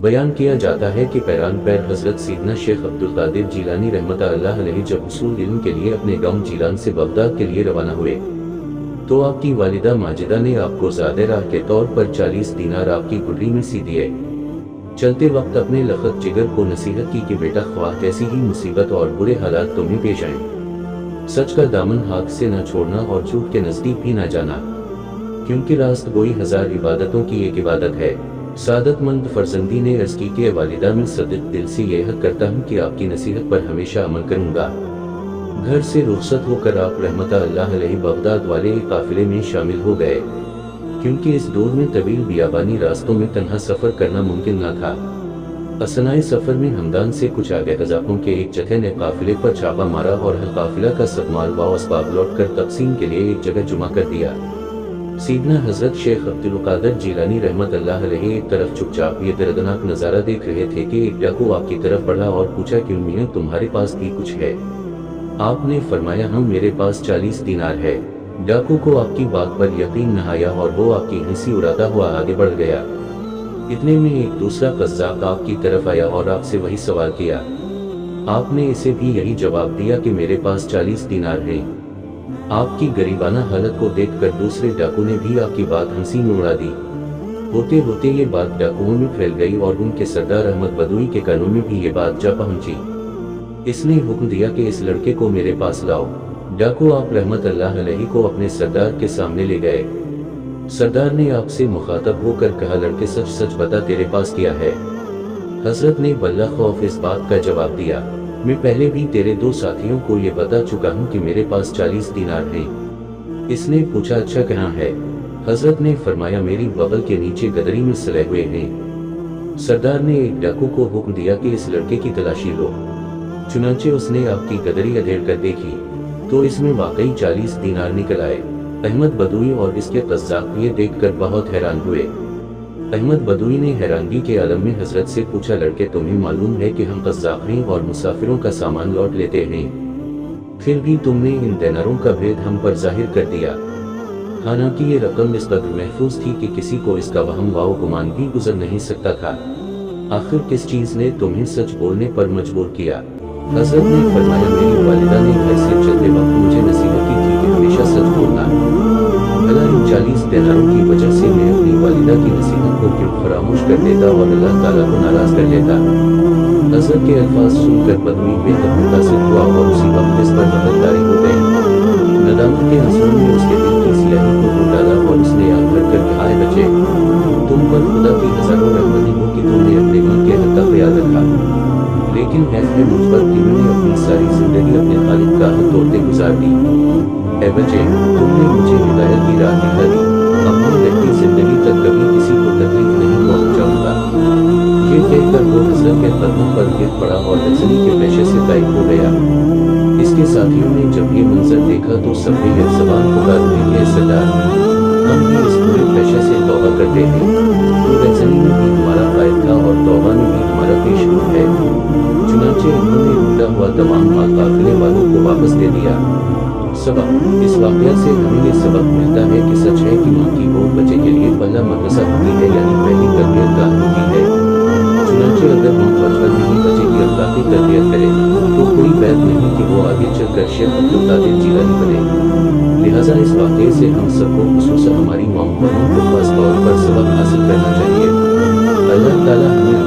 بیان کیا جاتا ہے کہ پیران پیر حضرت سیدنا شیخ عبدالقادر جیلانی رحمۃ اللہ علیہ جب اصول علم کے لیے اپنے گاؤں جیلان سے بغداد کے لیے روانہ ہوئے تو آپ کی والدہ ماجدہ نے آپ کو زیادہ راہ کے طور پر 40 دینار آپ کی گھڑی میں سی دیے۔ چلتے وقت اپنے لخت جگر کو نصیحت کی کہ بیٹا خواہ کیسی ہی مصیبت اور برے حالات تمہیں پیش آئیں، سچ کا دامن ہاتھ سے نہ چھوڑنا اور جھوٹ کے نزدیک بھی نہ جانا، کیونکہ راست گوئی 1000 عبادتوں کی ایک عبادت ہے۔ سعادت مند فرزندی نے عرض کی کہ والدہ میں صدق دل سے یہ عہد کرتا ہوں کہ آپ کی نصیحت پر ہمیشہ عمل کروں گا۔ گھر سے رخصت ہو کر آپ رحمت اللہ علیہ بغداد والے ایک قافلے میں شامل ہو گئے، کیونکہ اس دور میں طویل بیابانی راستوں میں تنہا سفر کرنا ممکن نہ تھا۔ اثنائے سفر میں ہمدان سے کچھ آگے قذافوں کے ایک جتھے نے قافلے پر چھاپا مارا اور ہر قافلہ کا سب مال و اسباب لوٹ کر تقسیم کے لیے ایک جگہ جمع کر دیا۔ سیدنا حضرت شیخ عبدالقادر جیلانی رحمت اللہ علیہ ایک طرف چپ چاپ یہ دردناک نظارہ دیکھ رہے تھے کہ ایک ڈاکو آپ کی طرف بڑھا اور پوچھا کہ میاں تمہارے پاس بھی کچھ ہے؟ آپ نے فرمایا ہاں میرے پاس 40 دینار ہے۔ ڈاکو کو آپ کی بات پر یقین نہ آیا اور وہ آپ کی ہنسی اڑاتا ہوا آگے بڑھ گیا۔ اتنے میں ایک دوسرا قزاق آپ کی طرف آیا اور آپ سے وہی سوال کیا۔ آپ نے اسے بھی یہی جواب دیا کہ میرے پاس 40 دینار ہیں۔ آپ کی غریبانہ حالت کو دیکھ کر دوسرے ڈاکو نے بھی آپ کی بات ہنسی میں اڑا دی۔ ہوتے ہوتے یہ بات ڈاکوؤں میں پھیل گئی اور ان کے سردار احمد بدوئی کے کانوں میں بھی یہ بات جا پہنچی۔ اس نے حکم دیا کہ اس لڑکے کو میرے پاس لاؤ۔ ڈاکو آپ رحمت اللہ علیہ کو اپنے سردار کے سامنے لے گئے۔ سردار نے آپ سے مخاطب ہو کر کہا لڑکے سچ سچ بتا تیرے پاس کیا ہے؟ حضرت نے بلا خوف اس بات کا جواب دیا میں پہلے بھی تیرے 2 ساتھیوں کو یہ بتا چکا ہوں کہ میرے پاس 40 دینار ہیں۔ اس نے پوچھا اچھا کہاں ہے؟ حضرت نے فرمایا میری بغل کے نیچے گدری میں سلے ہوئے ہیں۔ سردار نے ایک ڈاکو کو حکم دیا کہ اس لڑکے کی تلاشی لو۔ چنانچہ اس نے آپ کی گدری ادھیڑ کر دیکھی تو اس میں واقعی 40 دینار نکل آئے۔ احمد بدوئی اور اس کے قزاق یہ دیکھ کر بہت حیران ہوئے۔ احمد بدوئی نے حیرانگی کے عالم میں حضرت سے پوچھا لڑکے تمہیں معلوم ہے کہ ہم قزاق ہیں اور مسافروں کا سامان لوٹ لیتے ہیں، پھر بھی تم نے ان دیناروں کا بھید ہم پر ظاہر کر دیا، حالانکہ یہ رقم اس قدر محفوظ تھی کہ کسی کو اس کا وہم و گمان بھی گزر نہیں سکتا تھا۔ آخر کس چیز نے تمہیں سچ بولنے پر مجبور کیا؟ حضرت نے فرمایا میری والدہ نے گھر سے چلتے وقت مجھے نصیحت کی تھی کہ ہمیشہ سچ بولنا، بھلا ان 40 دیناروں کی وجہ سے میں اپنی والدہ کی نصیحت کو کیوں فراموش کر دیتا اور اللہ تعالیٰ کو ناراض کر لیتا؟ حضرت کے الفاظ سن کر بدوی بے حد متاثر ہوا اور اسی وقت اس پر بہت طاری ہو گئی۔ ندامت کے آنسوؤں نے اس کے دل کی سیاہی کو دھو ڈالا اور اس نے آنکھ بھر کر کہا اے بچے تم پر خدا کی ہزاروں رحمتیں ہو کہ تم نے اپنے ماں کے حق کا خیال رکھا، لیکن ہے مجھ پر کہ میں نے اپنی ساری زندگی اپنے خالق کا حق توڑتے گزار دی۔ اے بچے تم نے مجھے ہدایت کی راہ دکھا دی، اپنی رہتی زندگی تک کبھی کسی کو تکلیف نہیں پہنچاؤں گا۔ یہ کہہ کر وہ حضرت کے قدموں پر گر پڑا اور رسنی کے پیشے سے غائب ہو گیا۔ اس کے ساتھیوں نے جب یہ منظر دیکھا تو سب نے ایک زبان پکار دی کہ سردار ہم بھی اس پورے پیشے سے توبہ کرتے ہیں، تو رسنی میں بھی ہمارا قائد تھا اور توبہ میں بھی ہمارا پیش رو ہے۔ چنانچہ انہوں نے لوٹا ہوا تمام مال قافلے والوں کو واپس دے دیا۔ سبق: اس واقعہ سے ہمیں یہ سبق ملتا ہے کہ سچ ہے کہ ماں کی گود بچے کے لیے پہلا مدرسہ ہوتی ہے، یعنی پہلی تربیت گاہ ہوتی ہے۔ چنانچہ اگر ماں بچپن میں ہی بچے کی اخلاقی تربیت کرے تو کوئی بات نہیں کہ وہ آگے چل کر شیخ عبدالقادر جیلانی بنے۔ لہٰذا اس واقعے سے ہم سب کو خصوصاً ہماری ماں بہنوں کو خاص طور پر سبق حاصل کرنا چاہیے۔ اللہ تعالیٰ ہمیں